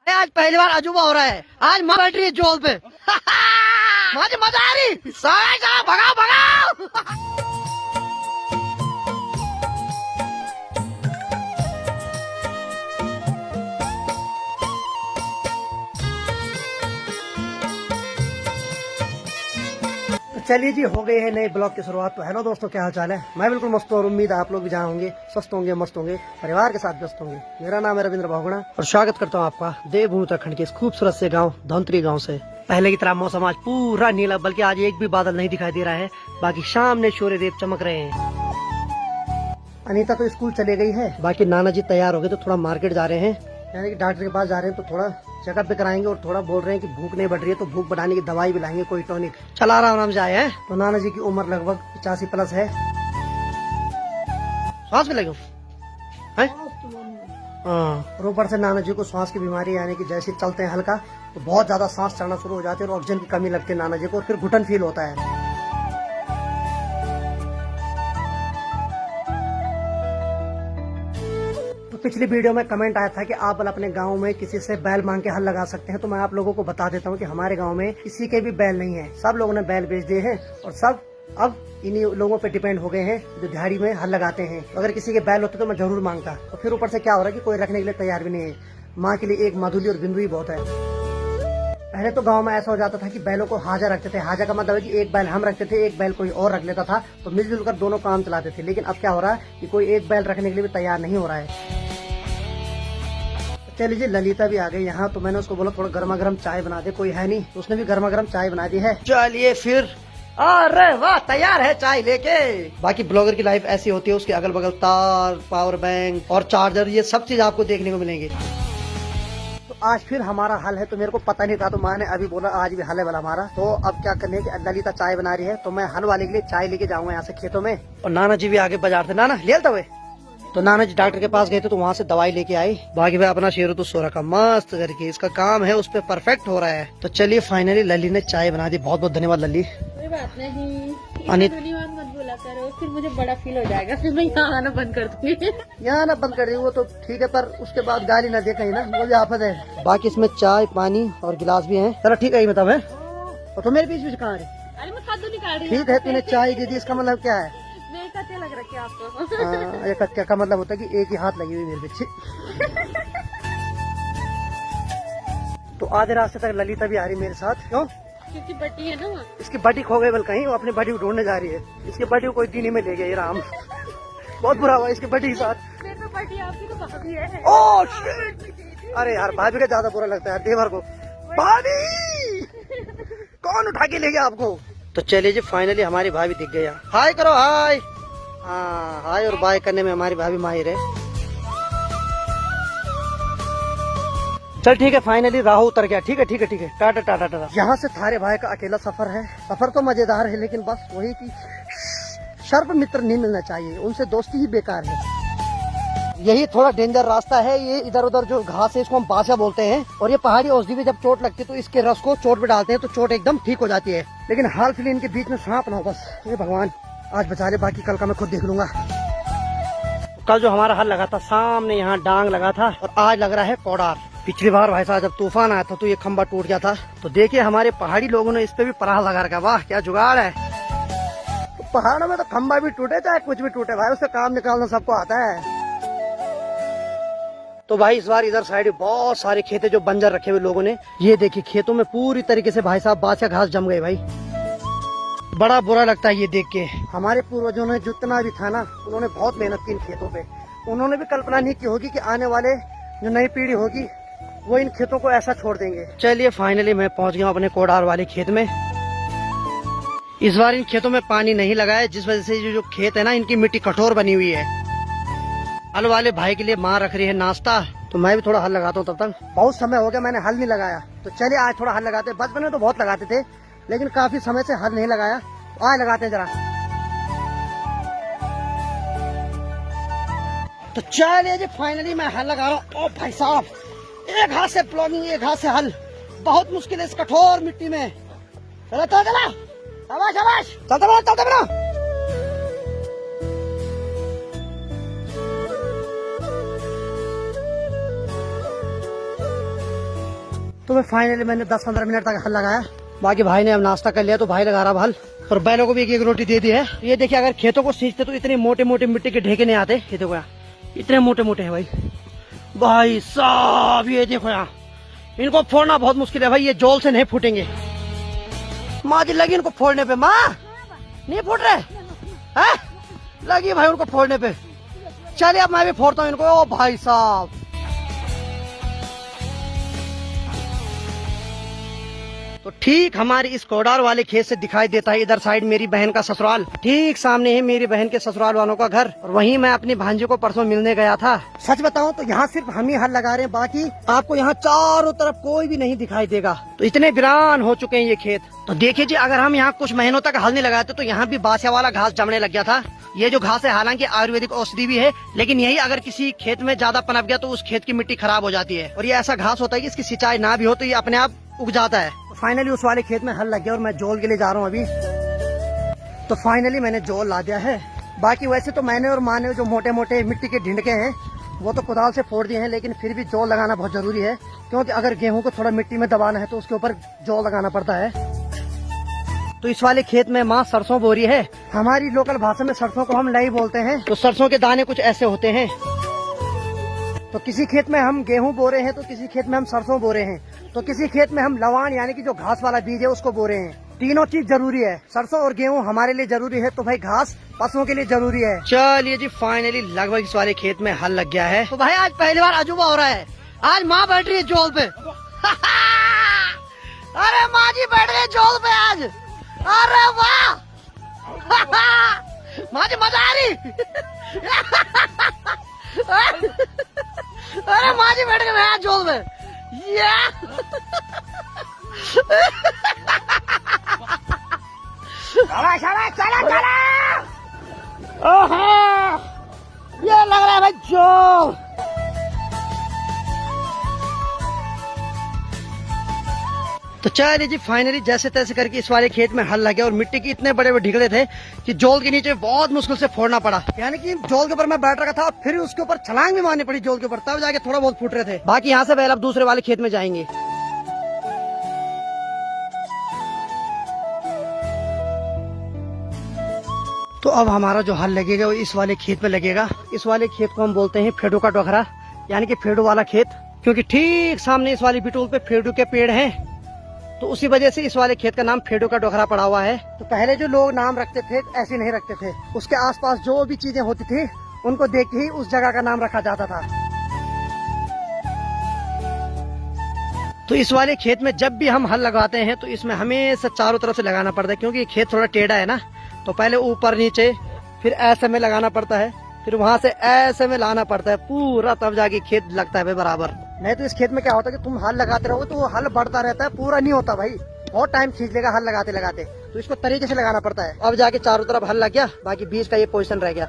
आज पहली बार अजूबा हो रहा है। आज माँ बैठ रही है जोल पे। मुझे मजा आ रही। सारा भगाओ भगाओ। चलिए जी, हो गई है नए ब्लॉग की शुरुआत। तो हेलो दोस्तों, क्या हाल चाल है। मैं बिल्कुल मस्त हूँ और उम्मीद है आप लोग भी जहाँ होंगे स्वस्थ होंगे, मस्त होंगे, परिवार के साथ व्यस्त होंगे। मेरा नाम है रविंद्र बहुगुणा और स्वागत करता हूँ आपका देवभूमि उत्तराखंड के इस खूबसूरत से गाँव धौंतरी गाँव से। पहले की तरह मौसम आज पूरा नीला, बल्कि आज एक भी बादल नहीं दिखाई दे रहा है। बाकी सामने सूर्य देव चमक रहे हैं। अनीता तो स्कूल चले गई है। बाकी नाना जी तैयार हो गए तो थोड़ा मार्केट जा रहे हैं, यानी कि डॉक्टर के पास जा रहे हैं। तो थोड़ा चेकअप भी कराएंगे और थोड़ा बोल रहे हैं कि भूख नहीं बढ़ रही है तो भूख बढ़ाने की दवाई भी लाएंगे, कोई टॉनिक। चला आराम से आए हैं। तो नाना जी की उम्र लगभग 85 प्लस है। सांस भी लगे हैं? हाँ, और ऊपर से नाना जी को सांस की बीमारी, यानी कि जैसे चलते हैं हल्का तो बहुत ज्यादा सांस चढ़ना शुरू हो जाती है और ऑक्सीजन की कमी लगती है नाना जी को और फिर घुटन फील होता है। पिछली वीडियो में कमेंट आया था कि आप अपने गांव में किसी से बैल मांग के हल लगा सकते हैं। तो मैं आप लोगों को बता देता हूं कि हमारे गांव में किसी के भी बैल नहीं है। सब लोगों ने बैल बेच दिए हैं और सब अब इन्हीं लोगों पे डिपेंड हो गए हैं जो दिहाड़ी में हल लगाते हैं। तो अगर किसी के बैल होते तो मैं जरूर मांगता। और फिर ऊपर से क्या हो रहा है कि कोई रखने के लिए तैयार भी नहीं है। माँ के लिए एक मधुली और बिंदु ही बहुत है। पहले तो गांव में ऐसा हो जाता था कि बैलों को हाजा रखते थे। हाजा का मतलब है कि एक बैल हम रखते थे, एक बैल कोई और रख लेता था, तो मिलजुल कर दोनों काम चलाते थे। लेकिन अब क्या हो रहा है कि कोई एक बैल रखने के लिए भी तैयार नहीं हो रहा है। चलिए जी, ललिता भी आ गई यहाँ। तो मैंने उसको बोला थोड़ा गर्मा गर्म चाय बना दे, कोई है नहीं तो उसने भी गर्मा गर्म चाय बना दी है। चलिए फिर, अरे वाह, तैयार है चाय लेके। बाकी ब्लॉगर की लाइफ ऐसी होती है, उसके अगल बगल तार, पावर बैंक और चार्जर, ये सब चीज आपको देखने को मिलेंगे। तो आज फिर हमारा हल है, तो मेरे को पता नहीं था, तो माँ ने अभी बोला आज भी हल है वाला हमारा। तो अब क्या करने की, ललिता चाय बना रही है तो मैं हल वाले के लिए चाय लेके जाऊंगा यहाँ से खेतों में। और नाना जी भी आगे बाजार से, नाना ले लेता हुए। तो नाना जी डॉक्टर के पास गए थे तो वहाँ से दवाई लेके आई। बाकी मैं अपना शेरू तो सो रखा मस्त करके, इसका काम है उस पर परफेक्ट हो रहा है। तो चलिए फाइनली लली ने चाय बना दी। बहुत बहुत धन्यवाद लली। कोई बात नहीं, धन्यवाद मत बोला करो, फिर मुझे बड़ा फील हो जाएगा, फिर मैं यहाँ आना बंद कर दूंगी। यहाँ ना बंद कर दी वो तो ठीक है, पर उसके बाद गाली ना दे कहीं ना, वो भी आफत है। बाकी इसमें चाय, पानी और गिलास भी है। चलो ठीक है, ये बता मैं और तो मेरे बीच बीच कहाँ है। अरे मैं खादू निकाल रही हूँ। ठीक है, तूने चाय दे दी, इसका मतलब क्या है? मेरे कच्चे लग रखे आपको। ये कच्चा का मतलब होता है कि एक ही हाथ लगी हुई मेरे पीछे। तो आधे रास्ते तक ललिता भी आ रही मेरे साथ। क्यों? क्योंकि बटी है ना वहाँ। इसकी बटी खो गई बल कहीं, वो अपनी बटी को ढूंढने जा रही है। इसकी बटी को कोई दीनी में ले गया, ये राम। बहुत बुरा हुआ इसकी बटी के साथ। मेरे तो बटी आपकी तो भाभी है। Oh shit! अरे यार, भाभी का ज्यादा बुरा लगता है देवर को। भाभी कौन उठा के ले गया आपको? तो चलिए जी, फाइनली हमारी भाभी दिख गई। हाय करो, हाय। हाँ, हाय और बाय करने में हमारी भाभी माहिर है। चल ठीक है, फाइनली राहु उतर गया। ठीक है ठीक है ठीक है, टाटा टाटा टाटा। यहाँ से थारे भाई का अकेला सफर है। सफर तो मजेदार है, लेकिन बस वही की सर्प मित्र नहीं मिलना चाहिए, उनसे दोस्ती ही बेकार है। यही थोड़ा डेंजर रास्ता है। ये इधर उधर जो घास है इसको हम बाछा बोलते हैं। और ये पहाड़ी औषधि में जब चोट लगती है तो इसके रस को चोट पे डालते हैं तो चोट एकदम ठीक हो जाती है। लेकिन हाल फिलहाल इनके बीच में सांप ना हो बस। ये भगवान आज बचा ले, बाकी कल का मैं खुद देख लूंगा। कल जो हमारा हल लगा था सामने, यहाँ डांग लगा था और आज लग रहा है कोडार। पिछली बार भाई साहब जब तूफान आया था तो ये खंबा टूट गया था। तो देखिए हमारे पहाड़ी लोगों ने इस पे भी पराह लगा रखा। वाह क्या जुगाड़ है। तो पहाड़ों में तो खंबा भी टूटे चाहे कुछ भी टूटे भाई, उससे काम निकालना सबको आता है। तो भाई इस बार इधर साइड बहुत सारे खेत है जो बंजर रखे हुए लोगों ने। ये देखिए खेतों में पूरी तरीके से भाई साहब बाछा घास जम गए भाई। बड़ा बुरा लगता है ये देख के। हमारे पूर्वजों ने जितना भी था ना, उन्होंने बहुत मेहनत की इन खेतों पे। उन्होंने भी कल्पना नहीं की होगी कि आने वाले जो नई पीढ़ी होगी वो इन खेतों को ऐसा छोड़ देंगे। चलिए फाइनली मैं पहुंच गया अपने कोडार वाले खेत में। इस बार इन खेतों में पानी नहीं लगा है, जिस वजह से जो खेत है ना, इनकी मिट्टी कठोर बनी हुई है। हल वाले भाई के लिए माँ रख रही है नाश्ता, तो मैं भी थोड़ा हल लगाता हूँ। तब तक बहुत समय हो गया मैंने हल नहीं लगाया, तो चलिए आज थोड़ा हल लगाते हैं। बचपन में तो बहुत लगाते थे, लेकिन काफी समय से हल नहीं लगाया, तो आज लगाते हैं जरा। तो चलिए जी, फाइनली मैं हल लगा रहा हूँ। ओ भाई साहब, एक हाथ से प्लॉगिंग, एक हाथ से हल, बहुत मुश्किल है इस कठोर मिट्टी में। चलो चलो चलो, शाबाश शाबाश, चलते बना चलते बना। तो मैं फाइनली मैंने 10-15 मिनट तक हल लगाया। बाकी भाई ने अब नाश्ता कर लिया तो भाई लगा रहा हल, और बैलों को भी एक रोटी दे दी है। ये देखिए, अगर खेतों को सींचते तो इतने मोटे मोटे मिट्टी के ढेके नहीं आते। ये देखो यहाँ इतने मोटे मोटे हैं भाई साहब। ये देखो यहाँ, इनको फोड़ना बहुत मुश्किल है भाई, ये जोल से नहीं फूटेंगे। माँ जी लगी इनको फोड़ने पे। माँ नहीं फूट रहे हैं, लगी भाई उनको फोड़ने पे। चलिए अब मैं भी फोड़ता हूँ इनको। ओ भाई साहब, तो ठीक हमारे इस कोडार वाले खेत से दिखाई देता है इधर साइड मेरी बहन का ससुराल। ठीक सामने है मेरी बहन के ससुराल वालों का घर, और वहीं मैं अपनी भांजी को परसों मिलने गया था। सच बताऊं तो यहाँ सिर्फ हम ही हल लगा रहे हैं, बाकी आपको यहाँ चारों तरफ कोई भी नहीं दिखाई देगा। तो इतने वीरान हो चुके हैं ये खेत। तो देखिए जी, अगर हम यहाँ कुछ महीनों तक हल नहीं लगाते तो यहाँ भी बासिया वाला घास जमने लग गया था। ये जो घास है हालांकि आयुर्वेदिक औषधि भी है, लेकिन यही अगर किसी खेत में ज्यादा पनप गया तो उस खेत की मिट्टी खराब हो जाती है। और ये ऐसा घास होता है कि इसकी सिंचाई ना भी हो तो ये अपने आप उग जाता है। फाइनली उस वाले खेत में हल लग गया और मैं जोल के लिए जा रहा हूँ अभी। तो फाइनली मैंने जोल ला दिया है। बाकी वैसे तो मैंने और माँ ने जो मोटे मोटे मिट्टी के ढिंडके हैं वो तो कुदाल से फोड़ दिए हैं, लेकिन फिर भी जोल लगाना बहुत जरूरी है, क्योंकि अगर गेहूं को थोड़ा मिट्टी में दबाना है तो उसके ऊपर जोल लगाना पड़ता है। तो इस वाले खेत में माँ सरसों बो रही है। हमारी लोकल भाषा में सरसों को हम लई बोलते हैं। तो सरसों के दाने कुछ ऐसे होते हैं। तो किसी खेत में हम गेहूं बो रहे हैं, तो किसी खेत में हम सरसों बो रहे हैं, तो किसी खेत में हम लवान यानी कि जो घास वाला बीज है उसको बो रहे हैं। तीनों चीज जरूरी है। सरसों और गेहूं हमारे लिए जरूरी है, तो भाई घास पशुओं के लिए जरूरी है। चलिए जी, फाइनली लगभग इस वाले खेत में हल लग गया है। तो भाई आज पहली बार अजूबा हो रहा है। आज माँ बैठ रही है जोल पे। अरे माँ जी बैठ रही है जोल पे आज। अरे वाह माँ जी मजा आ रही। अरे माँ जी बैठ गए आज जोल में। चला ओहो, ये लग रहा है भाई जोल। तो चलिए जी, फाइनली जैसे तैसे करके इस वाले खेत में हल लगे, और मिट्टी के इतने बड़े बड़े ढिगड़े थे कि जोल के नीचे बहुत मुश्किल से फोड़ना पड़ा। यानी कि जोल के ऊपर मैं बैठ रखा था और फिर उसके ऊपर छलांग भी मारनी पड़ी जोल के ऊपर, तब जाके थोड़ा बहुत फूट रहे थे। बाकी यहाँ से पहले अब दूसरे वाले खेत में जाएंगे। तो अब हमारा जो हल लगेगा वो इस वाले खेत में लगेगा। इस वाले खेत को हम बोलते हैं फेडू का डोखरा, यानी कि फेडू वाला खेत, क्योंकि ठीक सामने इस वाली बिटूल पे फेडू के पेड़ हैं, तो उसी वजह से इस वाले खेत का नाम फेडू का डोखरा पड़ा हुआ है। तो पहले जो लोग नाम रखते थे ऐसे नहीं रखते थे, उसके आसपास जो भी चीजें होती थी उनको देख के ही उस जगह का नाम रखा जाता था। तो इस वाले खेत में जब भी हम हल लगाते हैं तो इसमें हमेशा चारों तरफ से लगाना पड़ता है, क्योंकि खेत थोड़ा टेढ़ा है ना, तो पहले ऊपर नीचे फिर ऐसे में लगाना पड़ता है, फिर वहां से ऐसे में लाना पड़ता है पूरा, तब जाके खेत लगता है बराबर। नहीं तो इस खेत में क्या होता है कि तुम हल लगाते रहोगे तो वो हल बढ़ता रहता है, पूरा नहीं होता भाई, बहुत टाइम खींच लेगा हल लगाते लगाते। तो इसको तरीके से लगाना पड़ता है। अब जाके चारों तरफ हल लग गया, बाकी बीच का ये पोजीशन रह गया।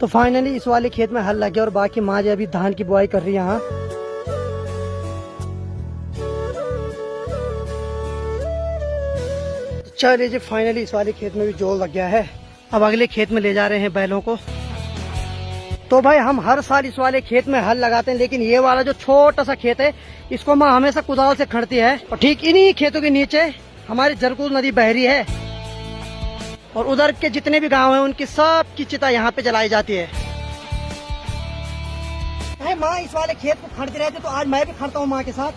तो फाइनली इस वाले खेत में हल लग गया और बाकी माँ जी अभी धान की बुआई कर रही है यहाँ। चलिए जी, फाइनली इस वाले खेत में भी जोल लग गया है। अब अगले खेत में ले जा रहे हैं बैलों को। तो भाई हम हर साल इस वाले खेत में हल लगाते हैं, लेकिन ये वाला जो छोटा सा खेत है इसको माँ हमेशा कुदाल से खड़ती है। और ठीक इन्हीं खेतों के नीचे हमारी जरकुल नदी बह रही है, और उधर के जितने भी गांव हैं उनकी सब की चिता यहाँ पे जलाई जाती है। माँ इस वाले खेत को खड़ते रहते तो आज मैं भी खड़ता हूँ माँ के साथ।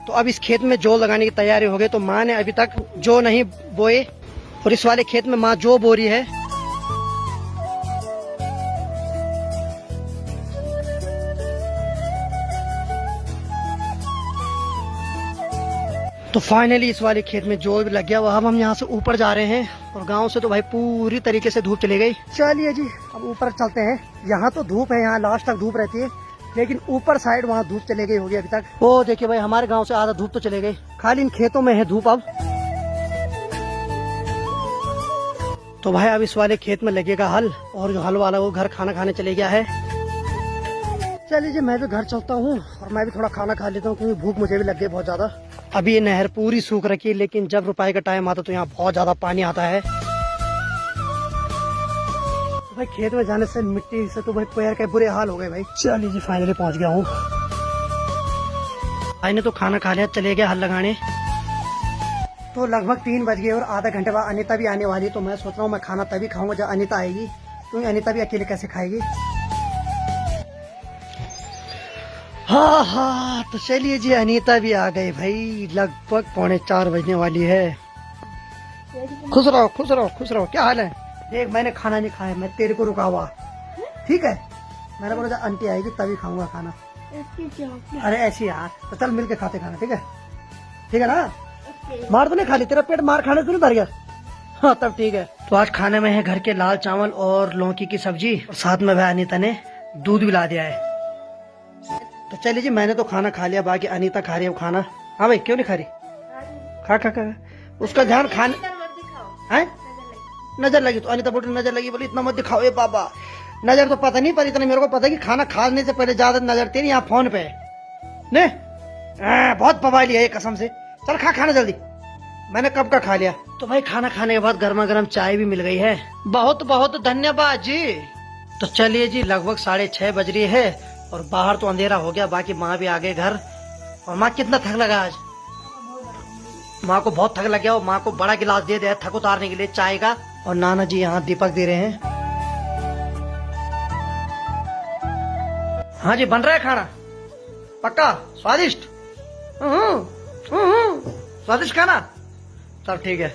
तो अब इस खेत में जौ लगाने की तैयारी हो गई। तो माँ ने अभी तक जौ नहीं बोए और इस वाले खेत में माँ जौ बो रही है। तो फाइनली इस वाले खेत में जौ भी लग गया। अब हम यहाँ से ऊपर जा रहे हैं और गांव से तो भाई पूरी तरीके से धूप चली गई। चलिए जी, अब ऊपर चलते हैं। यहाँ तो धूप है, यहाँ लास्ट तक धूप रहती है, लेकिन ऊपर साइड वहाँ धूप चले गई होगी अभी तक। वो देखिए भाई, हमारे गांव से आधा धूप तो चले गई, खाली इन खेतों में है धूप अब। तो भाई अब इस वाले खेत में लगेगा हल, और जो हल वाला वो घर खाना खाने चले गया है। चलिए जी मैं भी घर चलता हूँ और मैं भी थोड़ा खाना खा लेता हूँ क्योंकि भूख मुझे भी लग गई बहुत ज्यादा। अभी ये नहर पूरी सूख रखी है लेकिन जब रुपाई का टाइम आता तो यहाँ बहुत ज्यादा पानी आता है। तो भाई खेत में जाने से मिट्टी से तो भाई पैर के बुरे हाल हो गए भाई। चलिए जी फाइनली पहुँच गया हूँ। भाई ने तो खाना खा लिया, चले गया हल लगाने। तो लगभग 3 बज गए और आधा घंटे बाद अनीता भी आने वाली है। तो मैं सोच रहा हूँ मैं खाना तभी खाऊंगा जब अनीता आएगी, क्योंकि अनीता भी अकेले कैसे खाएगी। हाँ हाँ तो चलिए जी अनीता भी आ गई भाई। लगभग 3:45 बजने वाली है। खुश रहो खुश रहो खुश रहो। क्या हाल है? देख मैंने खाना नहीं खाया, मैं तेरे को रुका हुआ। ठीक है मैंने बोला जब आंटी आएगी तभी खाऊंगा खाना। अरे ऐसी यार, तो चल मिल के खाते खाना। ठीक है ना? मार तो नहीं खा ली, तेरा पेट मार खाने से नहीं भर गया? हाँ तब ठीक है। तो आज खाने में है घर के लाल चावल और लौकी की सब्जी और साथ में भाई अनीता ने दूध भी ला दिया है। तो चलिए जी मैंने तो खाना खा लिया, बाकी अनीता खा रही है खाना। हाँ भाई क्यों नहीं खा रही? खा खा खा उसका ध्यान खाने है। नजर लगी तो अनीता बोली नजर लगी, बोली इतना मत दिखाओ। ए बाबा नजर तो पता नहीं पर इतना मेरे को पता है कि खाना खाने से पहले ज्यादा नजर तेरी यहाँ फोन पे ने। बहुत पवाली है ये कसम से। चल खा खाना जल्दी, मैंने कब का खा लिया। तो भाई खाना खाने के बाद गर्मा गर्म चाय भी मिल गई है। बहुत बहुत धन्यवाद जी। तो चलिए जी लगभग 6:30 बज रही है और बाहर तो अंधेरा हो गया। बाकी माँ भी आ गए घर। और माँ कितना थक लगा आज? माँ को बहुत थक लग गया और माँ को बड़ा गिलास दे दिया थक उतारने के लिए चाय का। और नाना जी यहाँ दीपक दे रहे हैं। हाँ जी बन रहा है खाना पक्का स्वादिष्ट। स्वादिष्ट खाना। चल ठीक है।